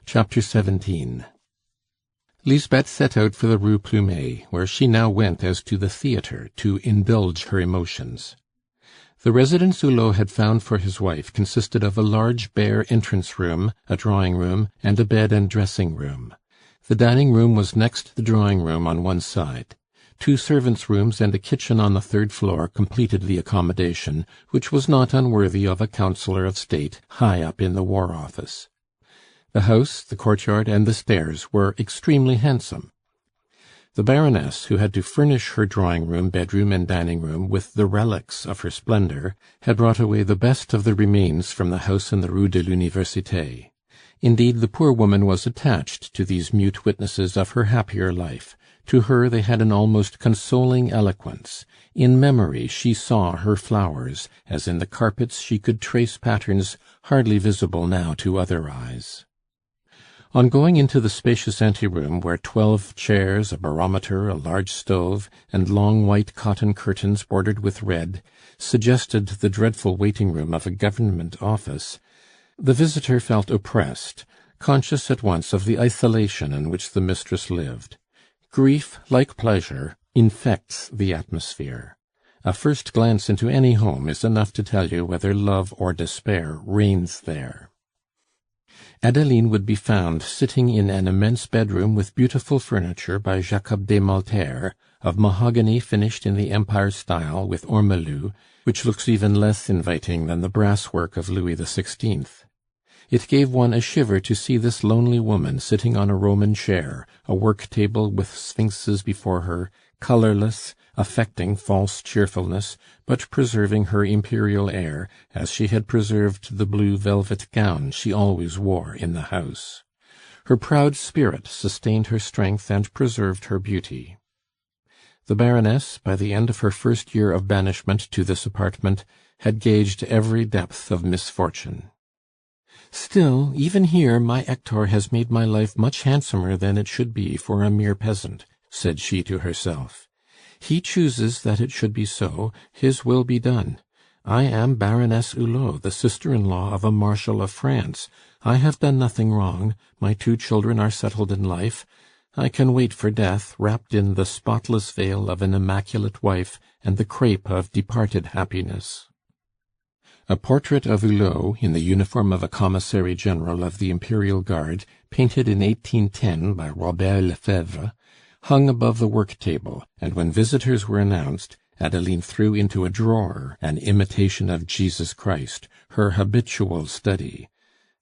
Chapter 17. Lisbeth set out for the Rue Plumet, where she now went as to the theatre, to indulge her emotions. The residence Hulot had found for his wife consisted of a large bare entrance-room, a drawing-room, and a bed and dressing-room. The dining-room was next the drawing-room on one side. 2 servants' rooms and a kitchen on the 3rd floor completed the accommodation, which was not unworthy of a councillor of state high up in the War Office. The house, the courtyard, and the stairs were extremely handsome. The Baroness, who had to furnish her drawing-room, bedroom, and dining-room with the relics of her splendour, had brought away the best of the remains from the house in the Rue de l'Université. Indeed, the poor woman was attached to these mute witnesses of her happier life. To her they had an almost consoling eloquence. In memory she saw her flowers, as in the carpets she could trace patterns hardly visible now to other eyes. On going into the spacious anteroom, where 12 chairs, a barometer, a large stove, and long white cotton curtains bordered with red suggested the dreadful waiting-room of a government office, the visitor felt oppressed, conscious at once of the isolation in which the mistress lived. Grief, like pleasure, infects the atmosphere. A first glance into any home is enough to tell you whether love or despair reigns there. Adeline would be found sitting in an immense bedroom with beautiful furniture by Jacob de Malter, of mahogany finished in the Empire style with ormolu, which looks even less inviting than the brasswork of Louis XVI. It gave one a shiver to see this lonely woman sitting on a Roman chair, a work-table with sphinxes before her, colourless, affecting false cheerfulness, but preserving her imperial air, as she had preserved the blue velvet gown she always wore in the house. Her proud spirit sustained her strength and preserved her beauty. The Baroness, by the end of her first year of banishment to this apartment, had gauged every depth of misfortune. "Still, even here my Hector has made my life much handsomer than it should be for a mere peasant," said she to herself. "He chooses that it should be so, his will be done. I am Baroness Hulot, the sister-in-law of a Marshal of France. I have done nothing wrong, my 2 children are settled in life. I can wait for death, wrapped in the spotless veil of an immaculate wife and the crape of departed happiness." A portrait of Hulot, in the uniform of a commissary general of the Imperial Guard, painted in 1810 by Robert Lefebvre, hung above the work-table, and when visitors were announced, Adeline threw into a drawer an imitation of Jesus Christ, her habitual study.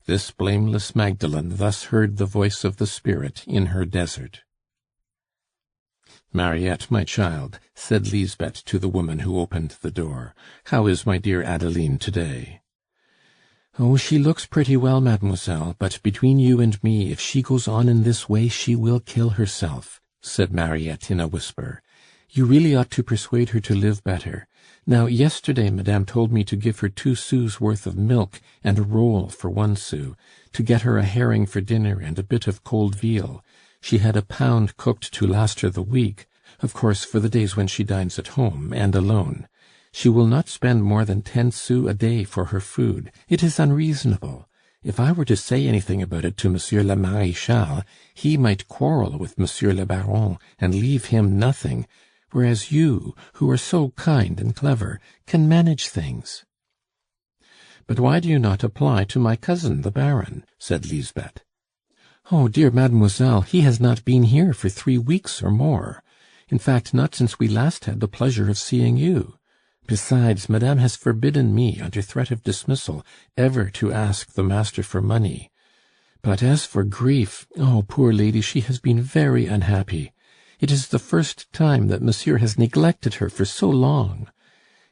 This blameless Magdalene thus heard the voice of the Spirit in her desert. "Mariette, my child," said Lisbeth to the woman who opened the door, "how is my dear Adeline to-day?" "Oh, she looks pretty well, mademoiselle, but between you and me, if she goes on in this way, she will kill herself," said Mariette in a whisper. "You really ought to persuade her to live better. Now, yesterday madame told me to give her 2 sous' worth of milk and a roll for 1 sou, to get her a herring for dinner and a bit of cold veal. She had a pound cooked to last her the week, of course for the days when she dines at home and alone. She will not spend more than 10 sous a day for her food. It is unreasonable. If I were to say anything about it to Monsieur le Maréchal, he might quarrel with Monsieur le Baron and leave him nothing, whereas you, who are so kind and clever, can manage things." "But why do you not apply to my cousin, the Baron?" said Lisbeth. "Oh, dear mademoiselle, he has not been here for 3 weeks or more. In fact, not since we last had the pleasure of seeing you. Besides, madame has forbidden me, under threat of dismissal, ever to ask the master for money. But as for grief, oh, poor lady, she has been very unhappy. It is the first time that monsieur has neglected her for so long.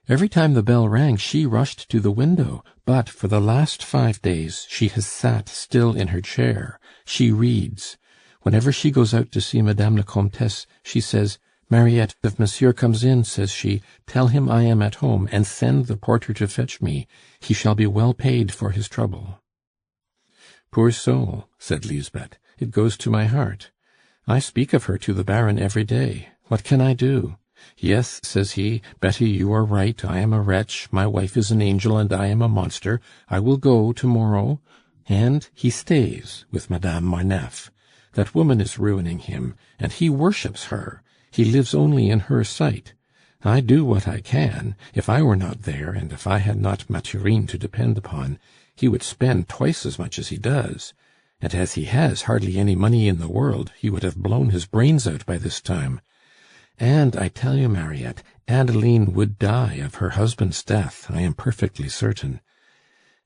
Every time the bell rang, she rushed to the window, but for the last 5 days she has sat still in her chair. She reads. Whenever she goes out to see Madame la Comtesse, she says, 'Mariette, if monsieur comes in,' says she, 'tell him I am at home, and send the porter to fetch me. He shall be well paid for his trouble.'" "Poor soul," said Lisbeth, "it goes to my heart. I speak of her to the Baron every day. What can I do? 'Yes,' says he, 'Betty, you are right, I am a wretch, my wife is an angel, and I am a monster. I will go to-morrow.' And he stays with Madame Marneffe. That woman is ruining him, and he worships her. He lives only in her sight. I do what I can. If I were not there, and if I had not Mathurine to depend upon, he would spend twice as much as he does. And as he has hardly any money in the world, he would have blown his brains out by this time. And I tell you, Mariette, Adeline would die of her husband's death, I am perfectly certain.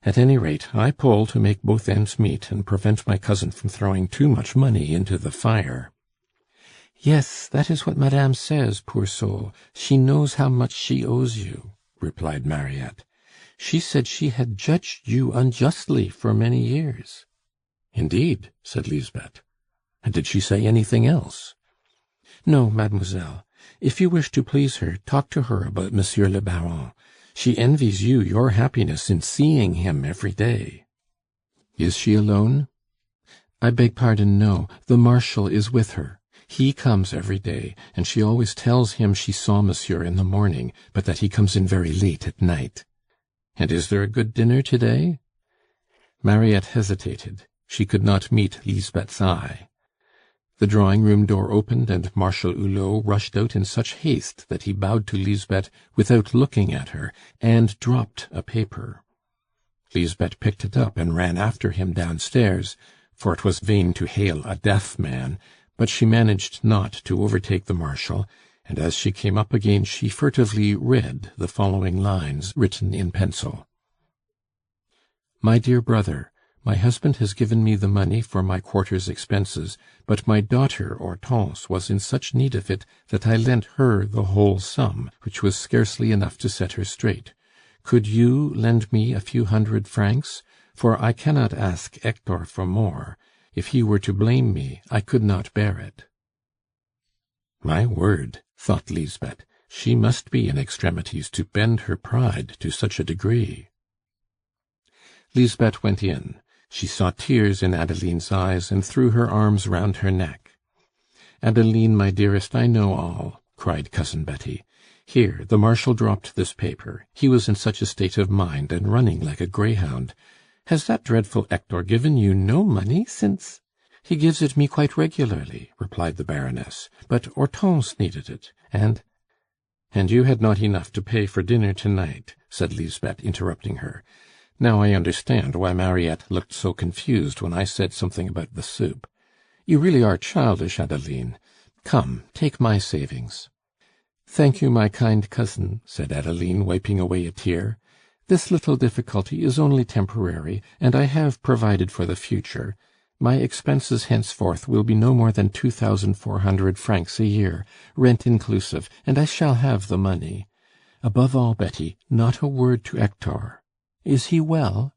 At any rate, I pull to make both ends meet and prevent my cousin from throwing too much money into the fire." "Yes, that is what madame says, poor soul. She knows how much she owes you," replied Mariette. "She said she had judged you unjustly for many years." "Indeed," said Lisbeth. "And did she say anything else?" "No, mademoiselle. If you wish to please her, talk to her about Monsieur le Baron. She envies you your happiness in seeing him every day." "Is she alone?" "I beg pardon, no. The Marshal is with her. He comes every day, and she always tells him she saw monsieur in the morning, but that he comes in very late at night." "And is there a good dinner to-day?" Mariette hesitated. She could not meet Lisbeth's eye. The drawing-room door opened, and Marshal Hulot rushed out in such haste that he bowed to Lisbeth without looking at her, and dropped a paper. Lisbeth picked it up and ran after him downstairs, for it was vain to hail a deaf man, but she managed not to overtake the Marshal, and as she came up again she furtively read the following lines written in pencil: "My dear brother, my husband has given me the money for my quarter's expenses, but my daughter Hortense was in such need of it that I lent her the whole sum, which was scarcely enough to set her straight. Could you lend me a few hundred francs? For I cannot ask Hector for more. If he were to blame me, I could not bear it." "My word," thought Lisbeth, "she must be in extremities to bend her pride to such a degree." Lisbeth went in. She saw tears in Adeline's eyes, and threw her arms round her neck. "Adeline, my dearest, I know all," cried Cousin Betty. "Here, the Marshal dropped this paper. He was in such a state of mind, and running like a greyhound. Has that dreadful Hector given you no money since—" "He gives it me quite regularly," replied the Baroness. "But Hortense needed it, and—" "And you had not enough to pay for dinner to-night," said Lisbeth, interrupting her. "Now I understand why Mariette looked so confused when I said something about the soup. You really are childish, Adeline. Come, take my savings." "Thank you, my kind cousin," said Adeline, wiping away a tear. "This little difficulty is only temporary, and I have provided for the future. My expenses henceforth will be no more than 2,400 francs a year, rent inclusive, and I shall have the money. Above all, Betty, not a word to Hector. Is he well?"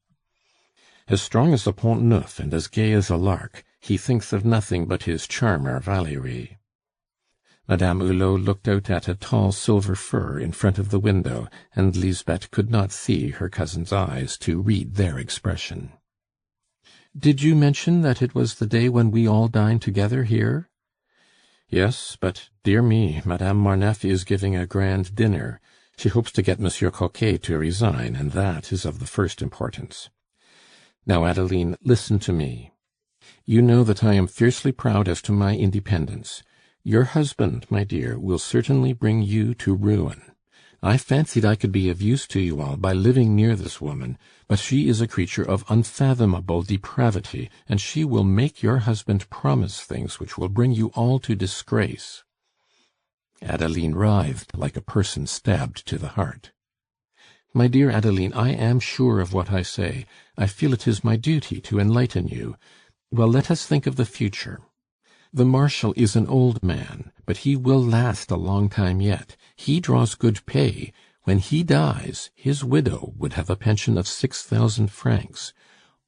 "As strong as a Pont Neuf and as gay as a lark. He thinks of nothing but his charmer Valerie." Madame Hulot looked out at a tall silver fir in front of the window, and Lisbeth could not see her cousin's eyes to read their expression. "Did you mention that it was the day when we all dine together here?" "Yes, but, dear me, Madame Marneffe is giving a grand dinner. She hopes to get Monsieur Coquet to resign, and that is of the first importance. Now, Adeline, listen to me. You know that I am fiercely proud as to my independence. Your husband, my dear, will certainly bring you to ruin. I fancied I could be of use to you all by living near this woman, but she is a creature of unfathomable depravity, and she will make your husband promise things which will bring you all to disgrace." Adeline writhed like a person stabbed to the heart. "My dear Adeline, I am sure of what I say. I feel it is my duty to enlighten you. Well, let us think of the future. The Marshal is an old man, but he will last a long time yet. He draws good pay. When he dies, his widow would have a pension of 6,000 francs.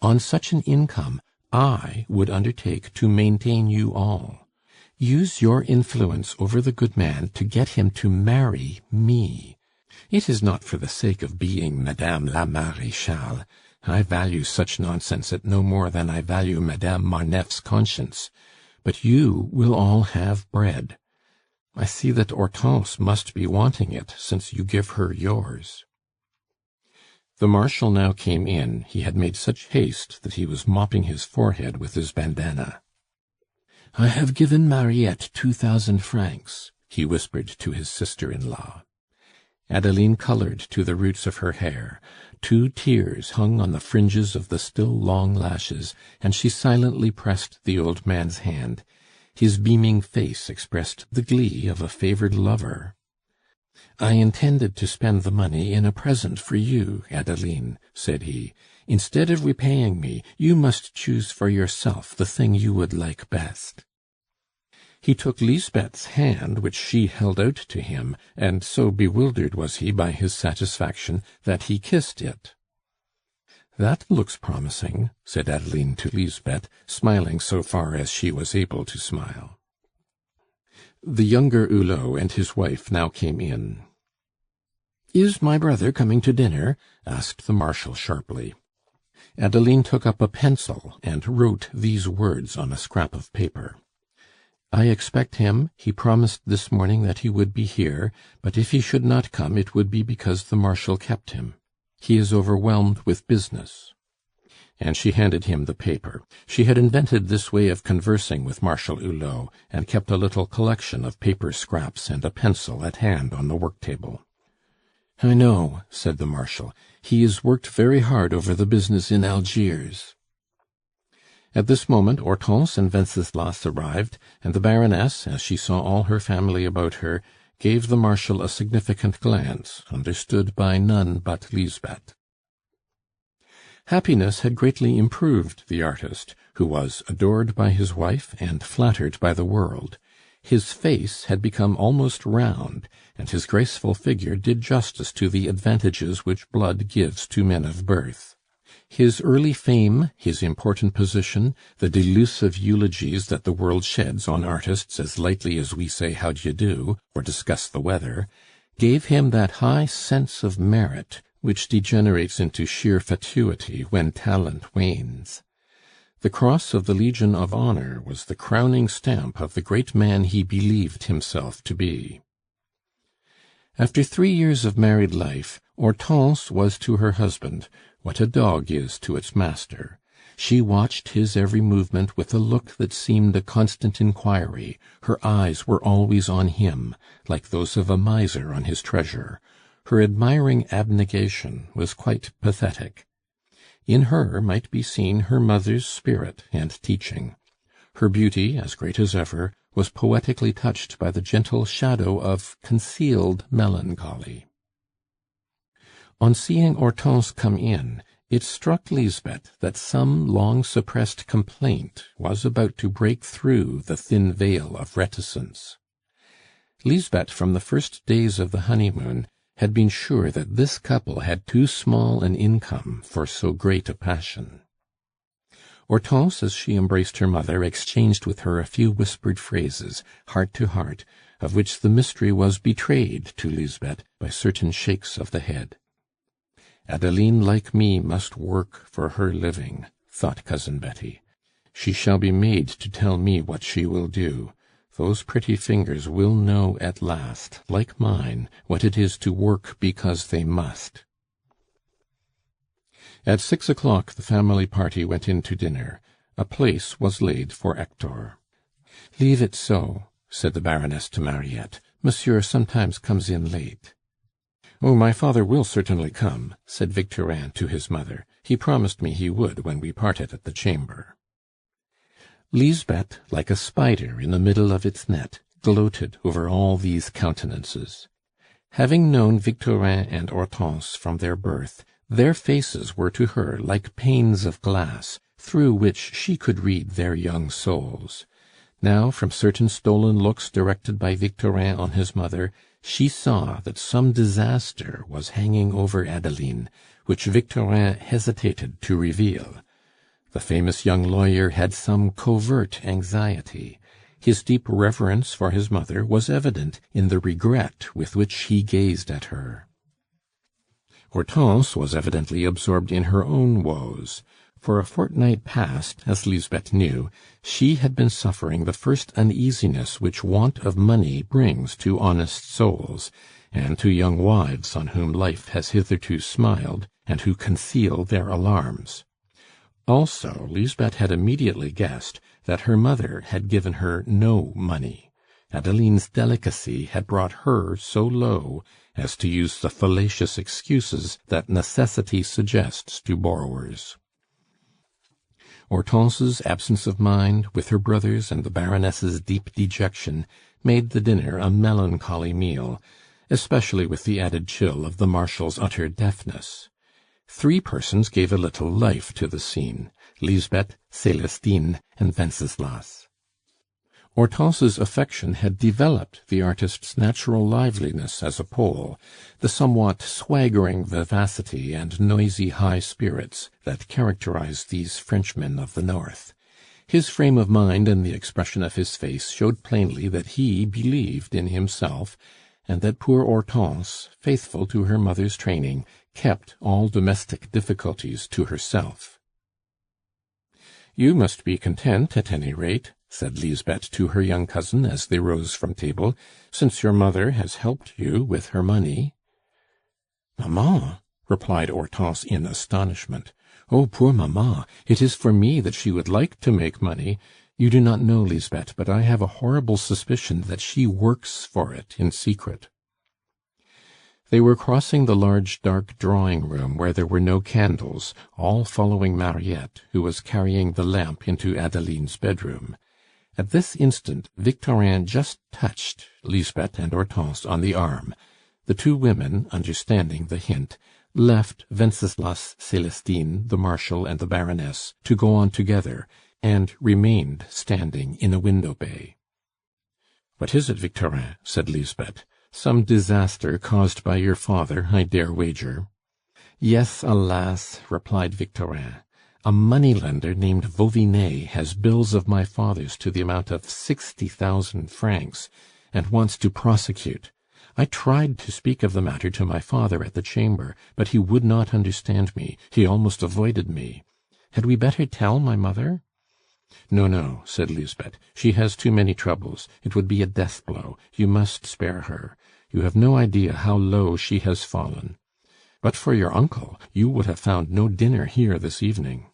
On such an income, I would undertake to maintain you all. Use your influence over the good man to get him to marry me. It is not for the sake of being Madame la Maréchale. I value such nonsense at no more than I value Madame Marneffe's conscience. But you will all have bread. I see that Hortense must be wanting it, since you give her yours." The Marshal now came in. He had made such haste that he was mopping his forehead with his bandana. "I have given Mariette 2,000 francs," he whispered to his sister-in-law. Adeline coloured to the roots of her hair. 2 tears hung on the fringes of the still long lashes, and she silently pressed the old man's hand. His beaming face expressed the glee of a favoured lover. "I intended to spend the money in a present for you, Adeline," said he. "Instead of repaying me, you must choose for yourself the thing you would like best." He took Lisbeth's hand, which she held out to him, and so bewildered was he by his satisfaction that he kissed it. "That looks promising," said Adeline to Lisbeth, smiling so far as she was able to smile. The younger Hulot and his wife now came in. "Is my brother coming to dinner?" asked the Marshal sharply. Adeline took up a pencil and wrote these words on a scrap of paper: "I expect him. He promised this morning that he would be here, but if he should not come, it would be because the Marshal kept him. He is overwhelmed with business." And she handed him the paper. She had invented this way of conversing with Marshal Hulot, and kept a little collection of paper scraps and a pencil at hand on the work-table. "I know," said the Marshal. "He has worked very hard over the business in Algiers." At this moment Hortense and Wenceslas arrived, and the Baroness, as she saw all her family about her, gave the Marshal a significant glance, understood by none but Lisbeth. Happiness had greatly improved the artist, who was adored by his wife and flattered by the world. His face had become almost round, and his graceful figure did justice to the advantages which blood gives to men of birth. His early fame, his important position, the delusive eulogies that the world sheds on artists as lightly as we say "How d'ye do?" or discuss the weather, gave him that high sense of merit which degenerates into sheer fatuity when talent wanes. The cross of the Legion of Honor was the crowning stamp of the great man he believed himself to be. After 3 years of married life, Hortense was to her husband what a dog is to its master. She watched his every movement with a look that seemed a constant inquiry. Her eyes were always on him, like those of a miser on his treasure. Her admiring abnegation was quite pathetic. In her might be seen her mother's spirit and teaching. Her beauty, as great as ever, was poetically touched by the gentle shadow of concealed melancholy. On seeing Hortense come in, it struck Lisbeth that some long-suppressed complaint was about to break through the thin veil of reticence. Lisbeth, from the first days of the honeymoon, had been sure that this couple had too small an income for so great a passion. Hortense, as she embraced her mother, exchanged with her a few whispered phrases, heart to heart, of which the mystery was betrayed to Lisbeth by certain shakes of the head. "Adeline, like me, must work for her living," thought Cousin Betty. "She shall be made to tell me what she will do. Those pretty fingers will know at last, like mine, what it is to work because they must." At 6 o'clock the family party went in to dinner. A place was laid for Hector. "Leave it so," said the Baroness to Mariette. "Monsieur sometimes comes in late." "Oh, my father will certainly come," said Victorin to his mother. "He promised me he would when we parted at the Chamber." Lisbeth, like a spider in the middle of its net, gloated over all these countenances. Having known Victorin and Hortense from their birth, their faces were to her like panes of glass, through which she could read their young souls. Now, from certain stolen looks directed by Victorin on his mother, she saw that some disaster was hanging over Adeline, which Victorin hesitated to reveal. The famous young lawyer had some covert anxiety. His deep reverence for his mother was evident in the regret with which he gazed at her. Hortense was evidently absorbed in her own woes. For a fortnight past, as Lisbeth knew, she had been suffering the first uneasiness which want of money brings to honest souls, and to young wives on whom life has hitherto smiled, and who conceal their alarms. Also, Lisbeth had immediately guessed that her mother had given her no money. Adeline's delicacy had brought her so low as to use the fallacious excuses that necessity suggests to borrowers. Hortense's absence of mind, with her brothers and the Baroness's deep dejection, made the dinner a melancholy meal, especially with the added chill of the Marshal's utter deafness. 3 persons gave a little life to the scene: Lisbeth, Celestine, and Wenceslas. Hortense's affection had developed the artist's natural liveliness as a Pole, the somewhat swaggering vivacity and noisy high spirits that characterized these Frenchmen of the North. His frame of mind and the expression of his face showed plainly that he believed in himself, and that poor Hortense, faithful to her mother's training, kept all domestic difficulties to herself. "You must be content, at any rate," said Lisbeth to her young cousin as they rose from table, "since your mother has helped you with her money." "Mamma!" replied Hortense in astonishment. "Oh, poor mamma! It is for me that she would like to make money. You do not know, Lisbeth, but I have a horrible suspicion that she works for it in secret." They were crossing the large dark drawing-room where there were no candles, all following Mariette, who was carrying the lamp into Adeline's bedroom. At this instant Victorin just touched Lisbeth and Hortense on the arm. The 2 women, understanding the hint, left Wenceslas, Celestine, the Marshal, and the Baroness to go on together, and remained standing in a window-bay. "What is it, Victorin?" said Lisbeth. "Some disaster caused by your father, I dare wager." "Yes, alas!" replied Victorin. "A money-lender named Vauvinet has bills of my father's to the amount of 60,000 francs, and wants to prosecute. I tried to speak of the matter to my father at the Chamber, but he would not understand me. He almost avoided me. Had we better tell my mother?" "No, no," said Lisbeth. "She has too many troubles. It would be a death-blow. You must spare her. You have no idea how low she has fallen. But for your uncle, you would have found no dinner here this evening."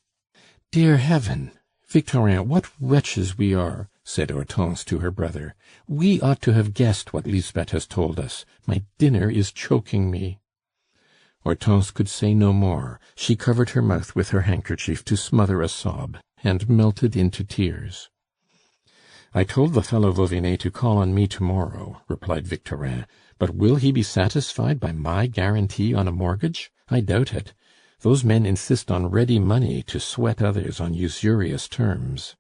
"Dear heaven! Victorin, what wretches we are!" said Hortense to her brother. "We ought to have guessed what Lisbeth has told us. My dinner is choking me." Hortense could say no more. She covered her mouth with her handkerchief to smother a sob, and melted into tears. "I told the fellow Vauvinet to call on me to-morrow," replied Victorin. "But will he be satisfied by my guarantee on a mortgage? I doubt it. Those men insist on ready money to sweat others on usurious terms."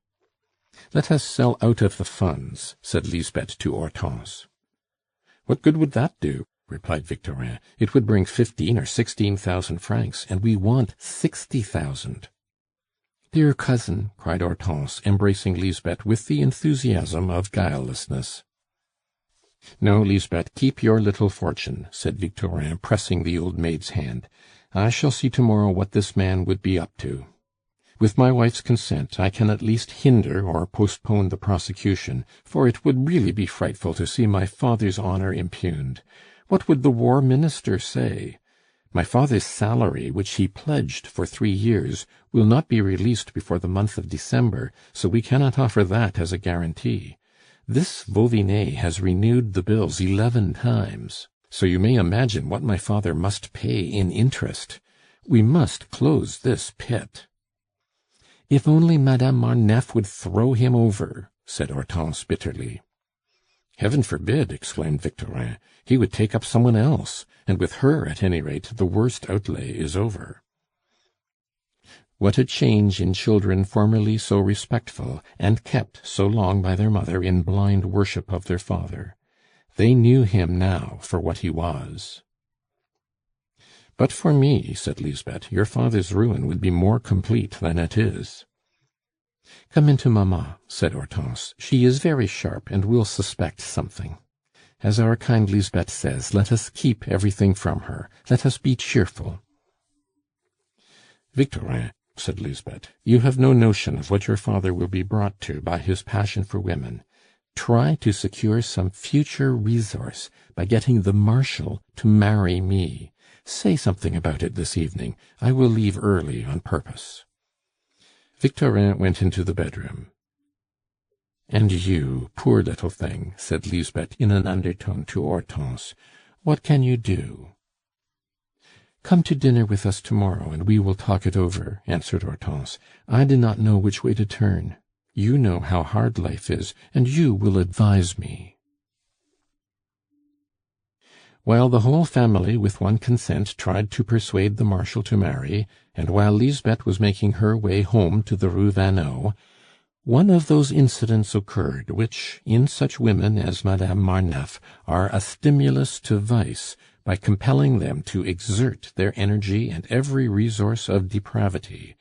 "Let us sell out of the funds," said Lisbeth to Hortense. "What good would that do?" replied Victorin. "It would bring 15 or 16,000 francs, and we want 60,000. "Dear cousin!" cried Hortense, embracing Lisbeth with the enthusiasm of guilelessness. "No, Lisbeth, keep your little fortune," said Victorin, pressing the old maid's hand. "I shall see to-morrow what this man would be up to. With my wife's consent, I can at least hinder or postpone the prosecution, for it would really be frightful to see my father's honor impugned. What would the War Minister say? My father's salary, which he pledged for 3 years, will not be released before the month of December, so we cannot offer that as a guarantee. This Vauvinet has renewed the bills 11 times, so you may imagine what my father must pay in interest. We must close this pit." "If only Madame Marneffe would throw him over!" said Hortense bitterly. "Heaven forbid!" exclaimed Victorin. "He would take up some one else, and with her, at any rate, the worst outlay is over." What a change in children formerly so respectful, and kept so long by their mother in blind worship of their father! They knew him now for what he was. "But for me," said Lisbeth, "your father's ruin would be more complete than it is." "Come into mamma," said Hortense. "She is very sharp, and will suspect something. As our kind Lisbeth says, let us keep everything from her. Let us be cheerful." "Victorin," said Lisbeth, "you have no notion of what your father will be brought to by his passion for women. Try to secure some future resource by getting the Marshal to marry me. Say something about it this evening. I will leave early on purpose." Victorin went into the bedroom. "And you, poor little thing," said Lisbeth in an undertone to Hortense, "what can you do?" "Come to dinner with us to-morrow, and we will talk it over," answered Hortense. "I do not know which way to turn. You know how hard life is, and you will advise me." While the whole family with one consent tried to persuade the Marshal to marry, and while Lisbeth was making her way home to the Rue Vanneau, one of those incidents occurred which, in such women as Madame Marneffe, are a stimulus to vice by compelling them to exert their energy and every resource of depravity.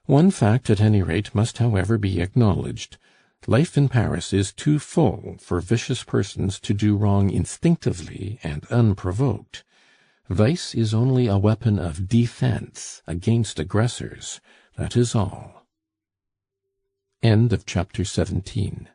One fact, at any rate, must however be acknowledged. Life in Paris is too full for vicious persons to do wrong instinctively and unprovoked. Vice is only a weapon of defense against aggressors. That is all. End of chapter 17.